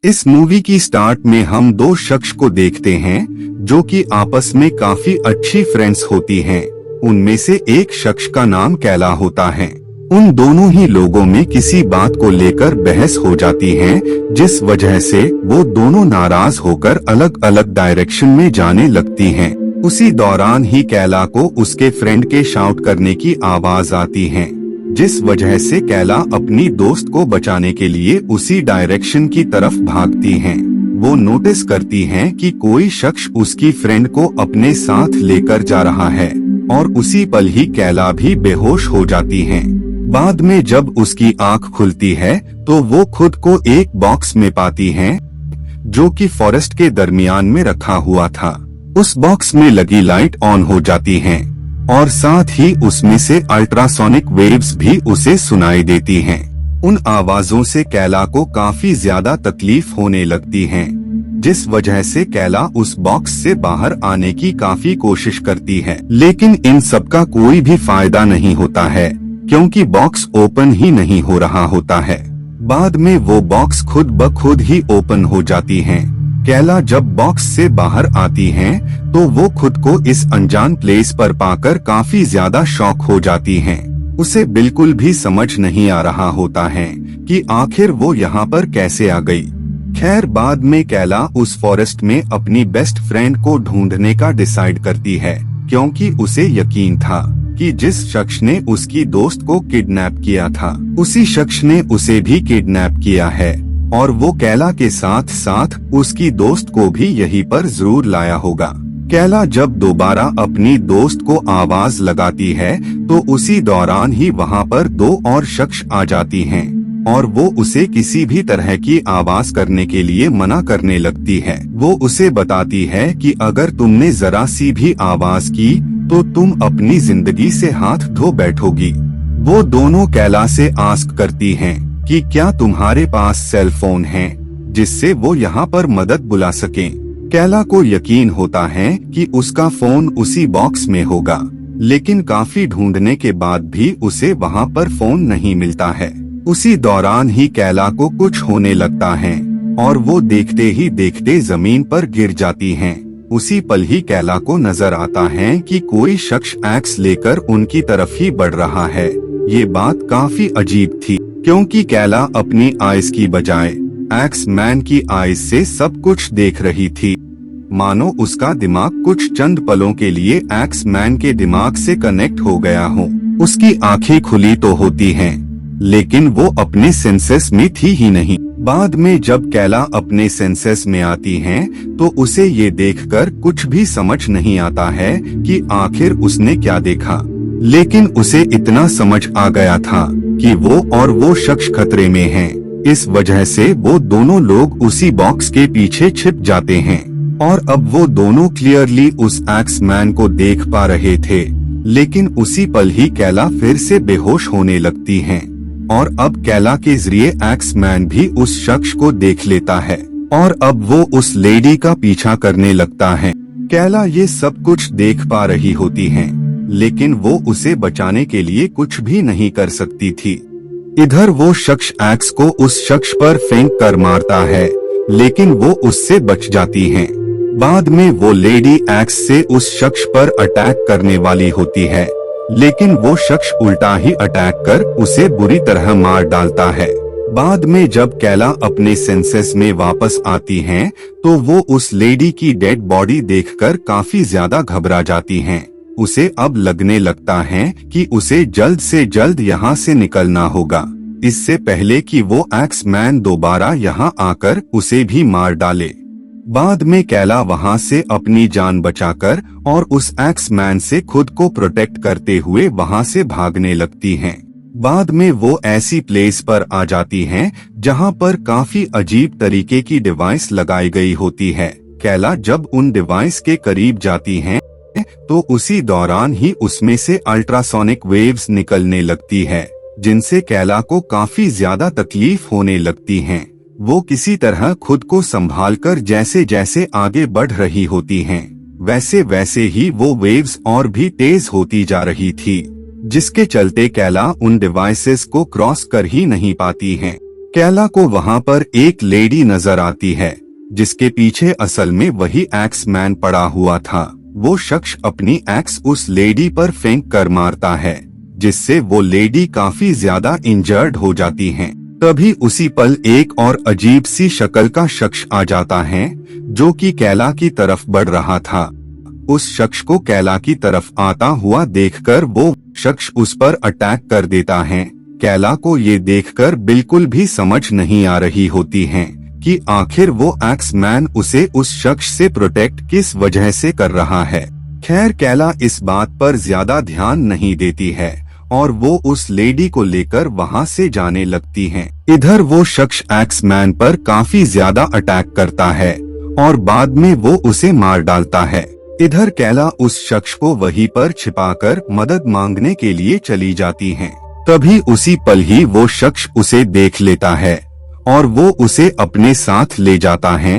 इस मूवी की स्टार्ट में हम दो शख्स को देखते हैं जो कि आपस में काफी अच्छी फ्रेंड्स होती हैं। उनमें से एक शख्स का नाम कैला होता है। उन दोनों ही लोगों में किसी बात को लेकर बहस हो जाती है, जिस वजह से वो दोनों नाराज होकर अलग अलग डायरेक्शन में जाने लगती हैं। उसी दौरान ही कैला को उसके फ्रेंड के शाउट करने की आवाज आती है, जिस वजह से कैला अपनी दोस्त को बचाने के लिए उसी डायरेक्शन की तरफ भागती हैं। वो नोटिस करती हैं कि कोई शख्स उसकी फ्रेंड को अपने साथ लेकर जा रहा है और उसी पल ही कैला भी बेहोश हो जाती हैं। बाद में जब उसकी आंख खुलती है तो वो खुद को एक बॉक्स में पाती हैं, जो कि फॉरेस्ट के दरमियान में रखा हुआ था। उस बॉक्स में लगी लाइट ऑन हो जाती हैं और साथ ही उसमें से अल्ट्रासोनिक वेव्स भी उसे सुनाई देती हैं। उन आवाजों से कैला को काफी ज्यादा तकलीफ होने लगती है, जिस वजह से कैला उस बॉक्स से बाहर आने की काफी कोशिश करती है, लेकिन इन सब का कोई भी फायदा नहीं होता है क्योंकि बॉक्स ओपन ही नहीं हो रहा होता है। बाद में वो बॉक्स खुद ब खुद ही ओपन हो जाती है। कैला जब बॉक्स से बाहर आती हैं, तो वो खुद को इस अनजान प्लेस पर पाकर काफी ज्यादा शॉक हो जाती हैं। उसे बिल्कुल भी समझ नहीं आ रहा होता है कि आखिर वो यहाँ पर कैसे आ गई। खैर बाद में कैला उस फॉरेस्ट में अपनी बेस्ट फ्रेंड को ढूंढने का डिसाइड करती है, क्योंकि उसे यकीन था कि जिस शख्स ने उसकी दोस्त को किडनैप किया था, उसी शख्स ने उसे भी किडनैप किया है और वो कैला के साथ साथ उसकी दोस्त को भी यहीं पर जरूर लाया होगा। कैला जब दोबारा अपनी दोस्त को आवाज लगाती है तो उसी दौरान ही वहाँ पर दो और शख्स आ जाती हैं और वो उसे किसी भी तरह की आवाज करने के लिए मना करने लगती है। वो उसे बताती है कि अगर तुमने जरा सी भी आवाज की तो तुम अपनी जिंदगी से हाथ धो बैठोगी। वो दोनों कैला से आस्क करती हैं कि क्या तुम्हारे पास सेल फोन है जिससे वो यहाँ पर मदद बुला सकें। कैला को यकीन होता है कि उसका फोन उसी बॉक्स में होगा, लेकिन काफी ढूंढने के बाद भी उसे वहाँ पर फोन नहीं मिलता है। उसी दौरान ही कैला को कुछ होने लगता है और वो देखते ही देखते जमीन पर गिर जाती हैं। उसी पल ही कैला को नजर आता है कि कोई शख्स एक्स लेकर उनकी तरफ ही बढ़ रहा है। ये बात काफी अजीब थी, क्योंकि कैला अपनी आइज की बजाय एक्स मैन की आइज से सब कुछ देख रही थी। मानो उसका दिमाग कुछ चंद पलों के लिए एक्स मैन के दिमाग से कनेक्ट हो गया हो। उसकी आंखें खुली तो होती हैं, लेकिन वो अपने सेंसेस में थी ही नहीं। बाद में जब कैला अपने सेंसेस में आती हैं, तो उसे ये देखकर कुछ भी समझ नहीं आता है कि आखिर उसने क्या देखा, लेकिन उसे इतना समझ आ गया था कि वो और वो शख्स खतरे में हैं। इस वजह से वो दोनों लोग उसी बॉक्स के पीछे छिप जाते हैं और अब वो दोनों क्लियरली उस एक्स मैन को देख पा रहे थे, लेकिन उसी पल ही कैला फिर से बेहोश होने लगती हैं और अब कैला के जरिए एक्स मैन भी उस शख्स को देख लेता है और अब वो उस लेडी का पीछा करने लगता है। कैला ये सब कुछ देख पा रही होती है, लेकिन वो उसे बचाने के लिए कुछ भी नहीं कर सकती थी। इधर वो शख्स एक्स को उस शख्स पर फेंक कर मारता है, लेकिन वो उससे बच जाती हैं। बाद में वो लेडी एक्स से उस शख्स पर अटैक करने वाली होती है, लेकिन वो शख्स उल्टा ही अटैक कर उसे बुरी तरह मार डालता है। बाद में जब कैला अपने सेंसेस में वापस आती हैं, तो वो उस लेडी की डेड बॉडी देखकर काफी ज्यादा घबरा जाती हैं। उसे अब लगने लगता है कि उसे जल्द से जल्द यहाँ से निकलना होगा, इससे पहले कि वो एक्स मैन दोबारा यहाँ आकर उसे भी मार डाले। बाद में कैला वहाँ से अपनी जान बचाकर और उस एक्स मैन से खुद को प्रोटेक्ट करते हुए वहाँ से भागने लगती हैं। बाद में वो ऐसी प्लेस पर आ जाती हैं जहाँ पर काफी अजीब तरीके की डिवाइस लगाई गई होती है। कैला जब उन डिवाइस के करीब जाती हैं, तो उसी दौरान ही उसमें से अल्ट्रासोनिक वेव्स निकलने लगती है, जिनसे कैला को काफी ज्यादा तकलीफ होने लगती हैं। वो किसी तरह खुद को संभालकर जैसे जैसे आगे बढ़ रही होती हैं, वैसे वैसे ही वो वेव्स और भी तेज होती जा रही थी, जिसके चलते कैला उन डिवाइसेस को क्रॉस कर ही नहीं पाती हैं। कैला को वहाँ पर एक लेडी नजर आती है जिसके पीछे असल में वही एक्स मैन पड़ा हुआ था। वो शख्स अपनी एक्स उस लेडी पर फेंक कर मारता है जिससे वो लेडी काफी ज्यादा इंजर्ड हो जाती हैं। तभी उसी पल एक और अजीब सी शक्ल का शख्स आ जाता है जो कि कैला की तरफ बढ़ रहा था। उस शख्स को कैला की तरफ आता हुआ देखकर वो शख्स उस पर अटैक कर देता है। कैला को ये देखकर बिल्कुल भी समझ नहीं आ रही होती है कि आखिर वो एक्स मैन उसे उस शख्स से प्रोटेक्ट किस वजह से कर रहा है। खैर कैला इस बात पर ज्यादा ध्यान नहीं देती है और वो उस लेडी को लेकर वहाँ से जाने लगती हैं। इधर वो शख्स एक्स मैन पर काफी ज्यादा अटैक करता है और बाद में वो उसे मार डालता है। इधर कैला उस शख्स को वहीं पर छिपाकर मदद मांगने के लिए चली जाती हैं। तभी उसी पल ही वो शख्स उसे देख लेता है और वो उसे अपने साथ ले जाता है।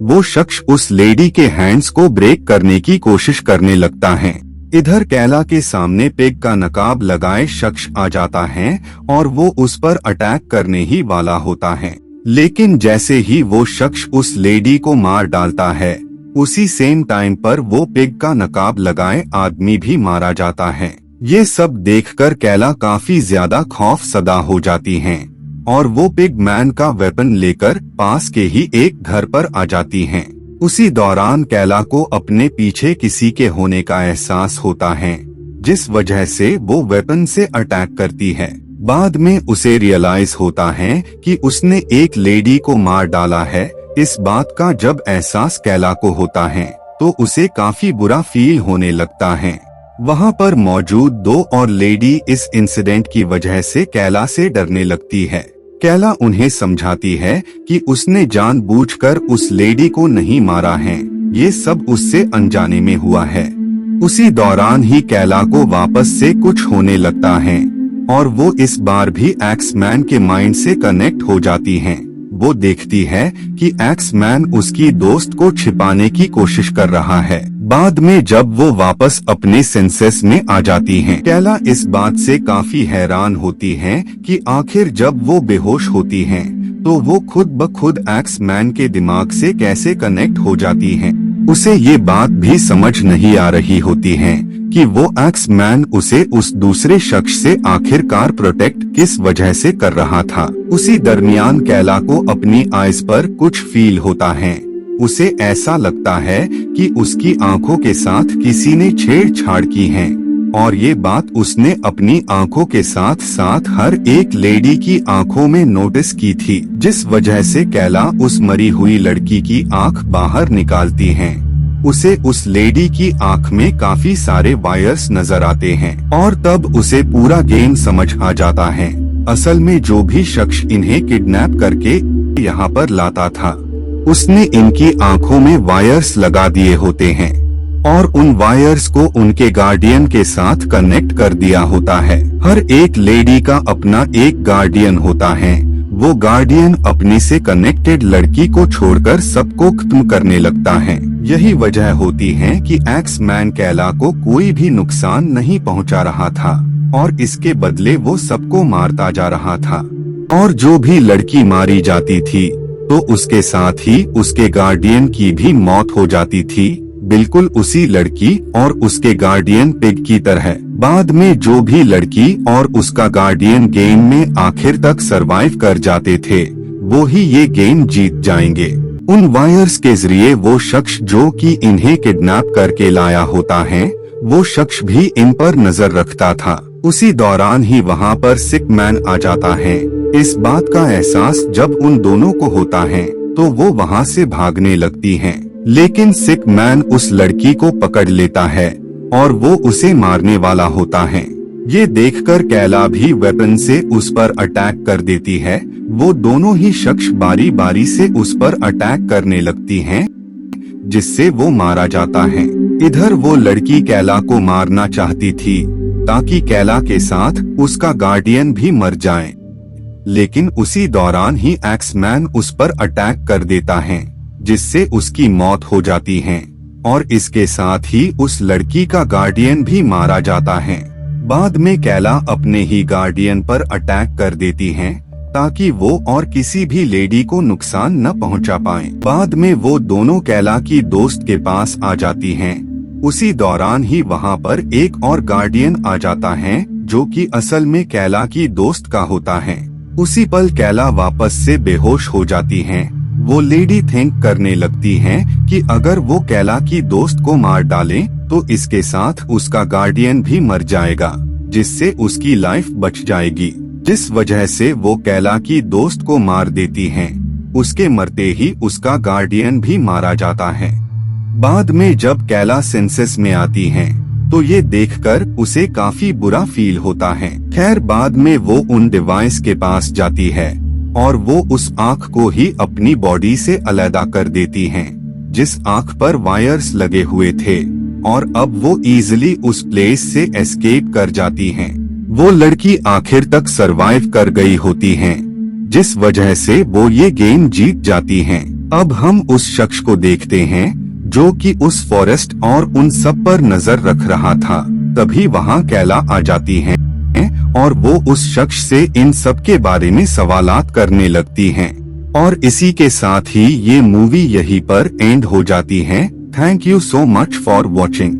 वो शख्स उस लेडी के हैंड्स को ब्रेक करने की कोशिश करने लगता है। इधर कैला के सामने पिग का नकाब लगाए शख्स आ जाता है और वो उस पर अटैक करने ही वाला होता है। लेकिन जैसे ही वो शख्स उस लेडी को मार डालता है उसी सेम टाइम पर वो पिग का नकाब लगाए आदमी भी मारा जाता है। ये सब देखकर कैला काफी ज्यादा खौफ सदा हो जाती हैं और वो पिग मैन का वेपन लेकर पास के ही एक घर पर आ जाती हैं। उसी दौरान कैला को अपने पीछे किसी के होने का एहसास होता है जिस वजह से वो वेपन से अटैक करती है। बाद में उसे रियलाइज होता है कि उसने एक लेडी को मार डाला है। इस बात का जब एहसास कैला को होता है तो उसे काफी बुरा फील होने लगता है। वहाँ पर मौजूद दो और लेडी इस इंसिडेंट की वजह से कैला से डरने लगती है। कैला उन्हें समझाती है कि उसने जानबूझकर उस लेडी को नहीं मारा है, ये सब उससे अनजाने में हुआ है। उसी दौरान ही कैला को वापस से कुछ होने लगता है और वो इस बार भी एक्स मैन के माइंड से कनेक्ट हो जाती हैं। वो देखती है कि एक्स मैन उसकी दोस्त को छिपाने की कोशिश कर रहा है। बाद में जब वो वापस अपने सेंसेस में आ जाती हैं, कैला इस बात से काफी हैरान होती है कि आखिर जब वो बेहोश होती हैं, तो वो खुद ब खुद एक्स मैन के दिमाग से कैसे कनेक्ट हो जाती हैं। उसे ये बात भी समझ नहीं आ रही होती है कि वो एक्स मैन उसे उस दूसरे शख्स से आखिरकार प्रोटेक्ट किस वजह से कर रहा था। उसी दरमियान कैला को अपनी आइज पर कुछ फील होता है। उसे ऐसा लगता है कि उसकी आंखों के साथ किसी ने छेड़छाड़ की है और ये बात उसने अपनी आंखों के साथ साथ हर एक लेडी की आंखों में नोटिस की थी, जिस वजह से कैला उस मरी हुई लड़की की आंख बाहर निकालती है। उसे उस लेडी की आंख में काफी सारे वायर्स नजर आते हैं और तब उसे पूरा गेम समझ आ जाता है। असल में जो भी शख्स इन्हें किडनैप करके यहाँ पर लाता था, उसने इनकी आंखों में वायर्स लगा दिए होते हैं और उन वायर्स को उनके गार्डियन के साथ कनेक्ट कर दिया होता है। हर एक लेडी का अपना एक गार्डियन होता है। वो गार्डियन अपने से कनेक्टेड लड़की को छोड़कर सबको खत्म करने लगता है। यही वजह होती है कि एक्स मैन कैला को कोई भी नुकसान नहीं पहुंचा रहा था और इसके बदले वो सबको मारता जा रहा था। और जो भी लड़की मारी जाती थी तो उसके साथ ही उसके गार्डियन की भी मौत हो जाती थी, बिल्कुल उसी लड़की और उसके गार्डियन पिग की तरह। बाद में जो भी लड़की और उसका गार्डियन गेम में आखिर तक सरवाइव कर जाते थे, वो ही ये गेम जीत जाएंगे। उन वायर्स के जरिए वो शख्स जो कि इन्हें किडनैप करके लाया होता है, वो शख्स भी इन पर नजर रखता था। उसी दौरान ही वहाँ पर सिक मैन आ जाता है। इस बात का एहसास जब उन दोनों को होता है तो वो वहाँ से भागने लगती हैं। लेकिन सिक मैन उस लड़की को पकड़ लेता है और वो उसे मारने वाला होता है। ये देखकर कैला भी वेपन से उस पर अटैक कर देती है। वो दोनों ही शख्स बारी बारी से उस पर अटैक करने लगती हैं, जिससे वो मारा जाता है। इधर वो लड़की कैला को मारना चाहती थी ताकि कैला के साथ उसका गार्डियन भी मर जाए, लेकिन उसी दौरान ही एक्स मैन उस पर अटैक कर देता है, जिससे उसकी मौत हो जाती है और इसके साथ ही उस लड़की का गार्डियन भी मारा जाता है। बाद में कैला अपने ही गार्डियन पर अटैक कर देती है, ताकि वो और किसी भी लेडी को नुकसान न पहुंचा पाए। बाद में वो दोनों कैला की दोस्त के पास आ जाती हैं। उसी दौरान ही वहाँ पर एक और गार्डियन आ जाता है जो कि असल में कैला की दोस्त का होता है। उसी पल कैला वापस से बेहोश हो जाती हैं। वो लेडी थिंक करने लगती हैं कि अगर वो कैला की दोस्त को मार डालें तो इसके साथ उसका गार्डियन भी मर जाएगा, जिससे उसकी लाइफ बच जाएगी। जिस वजह से वो कैला की दोस्त को मार देती हैं। उसके मरते ही उसका गार्डियन भी मारा जाता है। बाद में जब कैला सेंसेस में आती है तो ये देखकर उसे काफी बुरा फील होता है। खैर बाद में वो उन डिवाइस के पास जाती है और वो उस आँख को ही अपनी बॉडी से अलग कर देती हैं, जिस आँख पर वायर्स लगे हुए थे, और अब वो इजीली उस प्लेस से एस्केप कर जाती हैं। वो लड़की आखिर तक सरवाइव कर गई होती हैं, जिस वजह से वो ये गेम जीत जाती हैं। अब हम उस शख्स को देखते हैं जो कि उस फॉरेस्ट और उन सब पर नजर रख रहा था। तभी वहाँ कैला आ जाती है और वो उस शख्स से इन सब के बारे में सवालात करने लगती हैं। और इसी के साथ ही ये मूवी यहीं पर एंड हो जाती है। Thank you so much for watching.